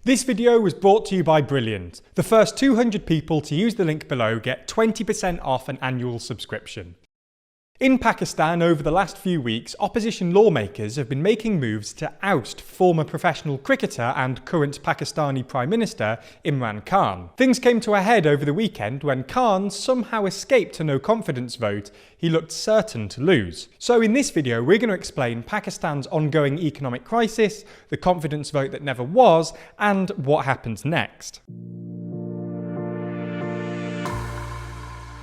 This video was brought to you by Brilliant. The first 200 people to use the link below get 20% off an annual subscription. In Pakistan over the last few weeks, opposition lawmakers have been making moves to oust former professional cricketer and current Pakistani Prime Minister Imran Khan. Things came to a head over the weekend when Khan somehow escaped a no-confidence vote he looked certain to lose. So in this video, we're going to explain Pakistan's ongoing economic crisis, the confidence vote that never was, and what happens next.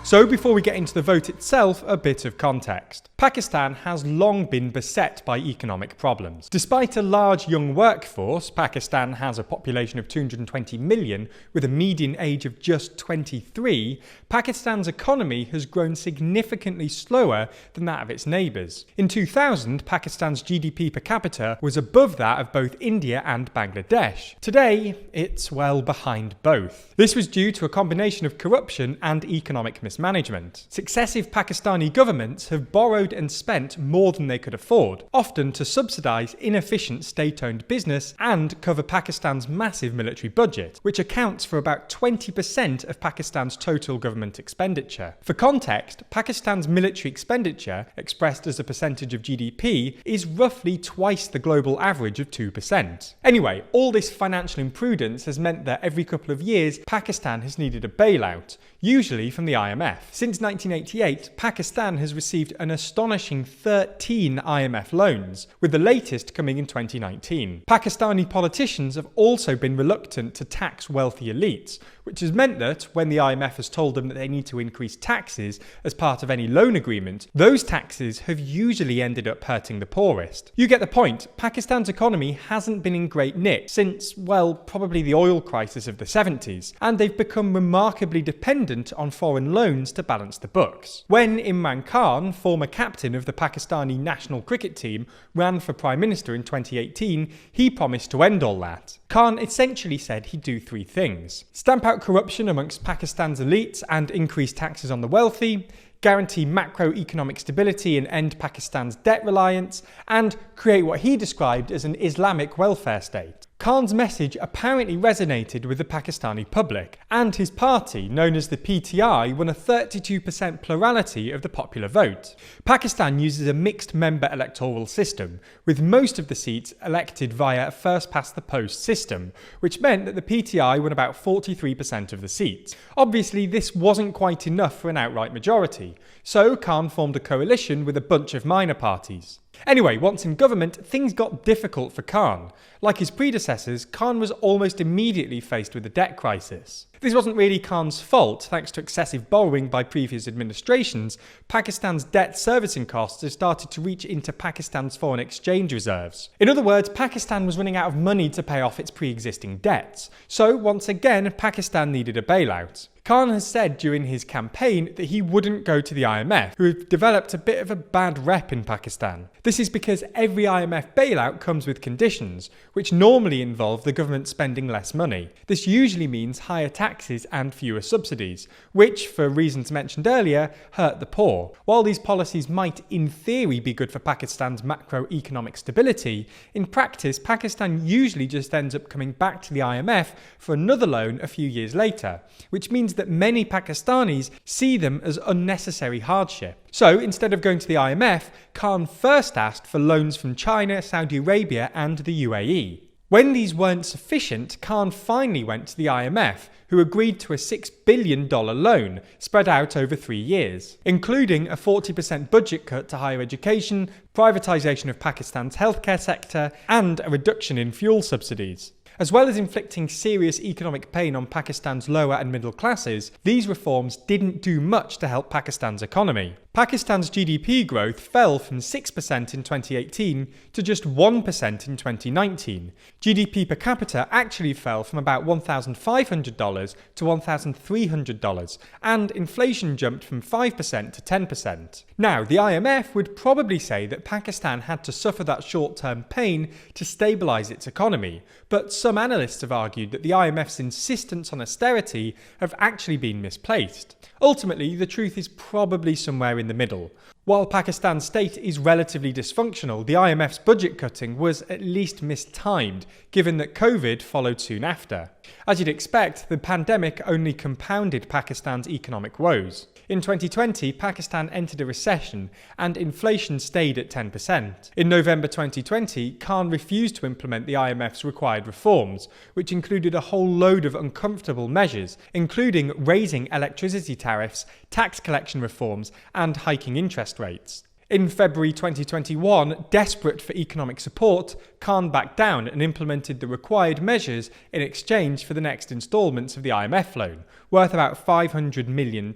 So before we get into the vote itself, a bit of context. Pakistan has long been beset by economic problems. Despite a large young workforce, Pakistan has a population of 220 million with a median age of just 23, Pakistan's economy has grown significantly slower than that of its neighbours. In 2000, Pakistan's GDP per capita was above that of both India and Bangladesh. Today, it's well behind both. This was due to a combination of corruption and economic mismanagement. Successive Pakistani governments have borrowed and spent more than they could afford, often to subsidise inefficient state-owned business and cover Pakistan's massive military budget, which accounts for about 20% of Pakistan's total government expenditure. For context, Pakistan's military expenditure, expressed as a percentage of GDP, is roughly twice the global average of 2%. Anyway, all this financial imprudence has meant that every couple of years, Pakistan has needed a bailout, usually from the IMF. Since 1988, Pakistan has received an astonishing 13 IMF loans, with the latest coming in 2019. Pakistani politicians have also been reluctant to tax wealthy elites, which has meant that when the IMF has told them that they need to increase taxes as part of any loan agreement, those taxes have usually ended up hurting the poorest. You get the point. Pakistan's economy hasn't been in great nick since, well, probably the oil crisis of the 70s, and they've become remarkably dependent on foreign loans to balance the books. When Imran Khan, former captain of the Pakistani national cricket team, ran for Prime Minister in 2018, he promised to end all that. Khan essentially said he'd do three things: stamp out corruption amongst Pakistan's elites and increase taxes on the wealthy, guarantee macroeconomic stability and end Pakistan's debt reliance, and create what he described as an Islamic welfare state. Khan's message apparently resonated with the Pakistani public, and his party, known as the PTI, won a 32% plurality of the popular vote. Pakistan uses a mixed-member electoral system, with most of the seats elected via a first-past-the-post system, which meant that the PTI won about 43% of the seats. Obviously, this wasn't quite enough for an outright majority, so Khan formed a coalition with a bunch of minor parties. Anyway, once in government, things got difficult for Khan. Like his predecessors, Khan was almost immediately faced with a debt crisis. This wasn't really Khan's fault. Thanks to excessive borrowing by previous administrations, Pakistan's debt servicing costs have started to reach into Pakistan's foreign exchange reserves. In other words, Pakistan was running out of money to pay off its pre-existing debts. So once again, Pakistan needed a bailout. Khan has said during his campaign that he wouldn't go to the IMF, who have developed a bit of a bad rep in Pakistan. This is because every IMF bailout comes with conditions, which normally involve the government spending less money. This usually means higher taxes and fewer subsidies, which, for reasons mentioned earlier, hurt the poor. While these policies might in theory be good for Pakistan's macroeconomic stability, in practice Pakistan usually just ends up coming back to the IMF for another loan a few years later, which means that many Pakistanis see them as unnecessary hardship. So instead of going to the IMF, Khan first asked for loans from China, Saudi Arabia and the UAE. When these weren't sufficient, Khan finally went to the IMF, who agreed to a $6 billion loan spread out over 3 years, including a 40% budget cut to higher education, privatisation of Pakistan's healthcare sector, and a reduction in fuel subsidies. As well as inflicting serious economic pain on Pakistan's lower and middle classes, these reforms didn't do much to help Pakistan's economy. Pakistan's GDP growth fell from 6% in 2018 to just 1% in 2019. GDP per capita actually fell from about $1,500 to $1,300, and inflation jumped from 5% to 10%. Now, the IMF would probably say that Pakistan had to suffer that short-term pain to stabilise its economy, but some analysts have argued that the IMF's insistence on austerity have actually been misplaced. Ultimately, the truth is probably somewhere in the middle. While Pakistan's state is relatively dysfunctional, the IMF's budget cutting was at least mistimed, given that COVID followed soon after. As you'd expect, the pandemic only compounded Pakistan's economic woes. In 2020, Pakistan entered a recession and inflation stayed at 10%. In November 2020, Khan refused to implement the IMF's required reforms, which included a whole load of uncomfortable measures, including raising electricity tariffs, tax collection reforms, and hiking interest rates. In February 2021, desperate for economic support, Khan backed down and implemented the required measures in exchange for the next instalments of the IMF loan, worth about $500 million.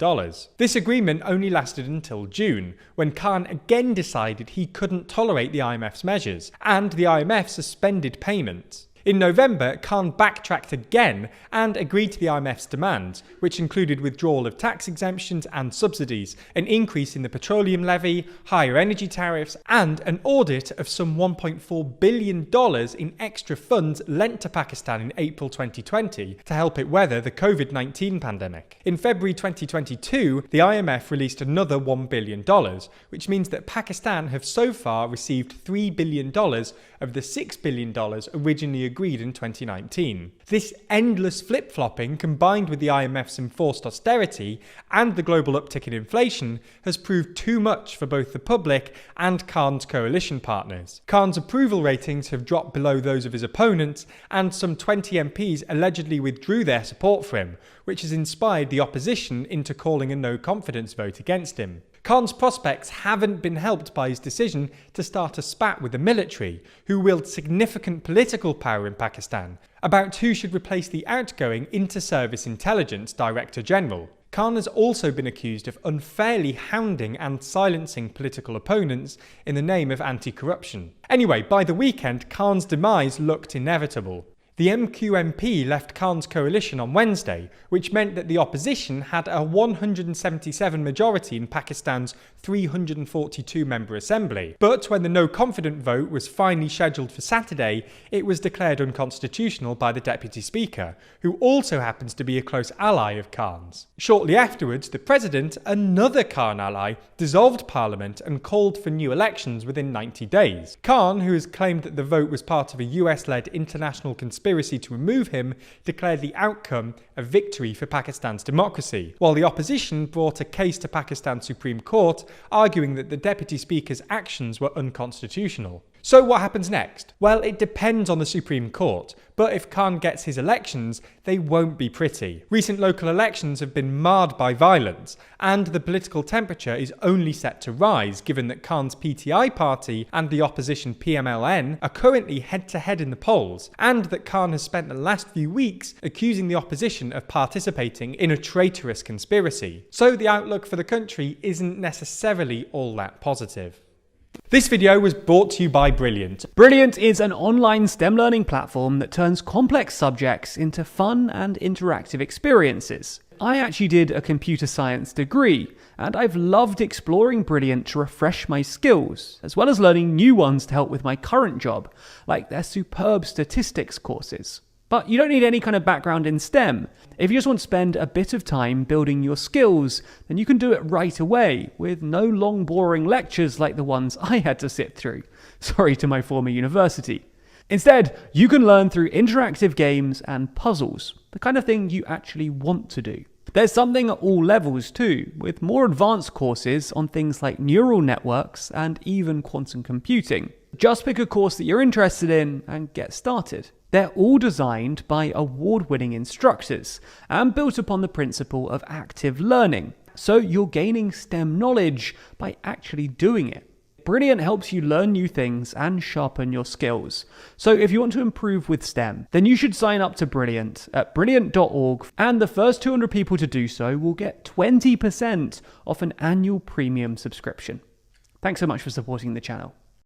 This agreement only lasted until June, when Khan again decided he couldn't tolerate the IMF's measures, and the IMF suspended payments. In November, Khan backtracked again and agreed to the IMF's demands, which included withdrawal of tax exemptions and subsidies, an increase in the petroleum levy, higher energy tariffs, and an audit of some $1.4 billion in extra funds lent to Pakistan in April 2020 to help it weather the COVID-19 pandemic. In February 2022, the IMF released another $1 billion, which means that Pakistan have so far received $3 billion of the $6 billion originally agreed in 2019. This endless flip-flopping, combined with the IMF's enforced austerity and the global uptick in inflation, has proved too much for both the public and Khan's coalition partners. Khan's approval ratings have dropped below those of his opponents, and some 20 MPs allegedly withdrew their support for him, which has inspired the opposition into calling a no-confidence vote against him. Khan's prospects haven't been helped by his decision to start a spat with the military, who wield significant political power in Pakistan, about who should replace the outgoing Inter-Service Intelligence Director General. Khan has also been accused of unfairly hounding and silencing political opponents in the name of anti-corruption. Anyway, by the weekend, Khan's demise looked inevitable. The MQMP left Khan's coalition on Wednesday, which meant that the opposition had a 177 majority in Pakistan's 342-member assembly. But when the no-confident vote was finally scheduled for Saturday, it was declared unconstitutional by the Deputy Speaker, who also happens to be a close ally of Khan's. Shortly afterwards, the President, another Khan ally, dissolved Parliament and called for new elections within 90 days. Khan, who has claimed that the vote was part of a US-led international conspiracy to remove him, declared the outcome a victory for Pakistan's democracy, while the opposition brought a case to Pakistan's Supreme Court, arguing that the Deputy Speaker's actions were unconstitutional. So what happens next? Well, it depends on the Supreme Court, but if Khan gets his elections, they won't be pretty. Recent local elections have been marred by violence, and the political temperature is only set to rise, given that Khan's PTI party and the opposition PMLN are currently head-to-head in the polls, and that Khan has spent the last few weeks accusing the opposition of participating in a traitorous conspiracy. So the outlook for the country isn't necessarily all that positive. This video was brought to you by Brilliant. Brilliant is an online STEM learning platform that turns complex subjects into fun and interactive experiences. I actually did a computer science degree, and I've loved exploring Brilliant to refresh my skills, as well as learning new ones to help with my current job, like their superb statistics courses. But you don't need any kind of background in STEM. If you just want to spend a bit of time building your skills, then you can do it right away, with no long boring lectures like the ones I had to sit through. Sorry to my former university. Instead, you can learn through interactive games and puzzles, the kind of thing you actually want to do. There's something at all levels too, with more advanced courses on things like neural networks and even quantum computing. Just pick a course that you're interested in and get started. They're all designed by award-winning instructors and built upon the principle of active learning, so you're gaining STEM knowledge by actually doing it. Brilliant helps you learn new things and sharpen your skills. So if you want to improve with STEM, then you should sign up to Brilliant at brilliant.org, and the first 200 people to do so will get 20% off an annual premium subscription. Thanks so much for supporting the channel.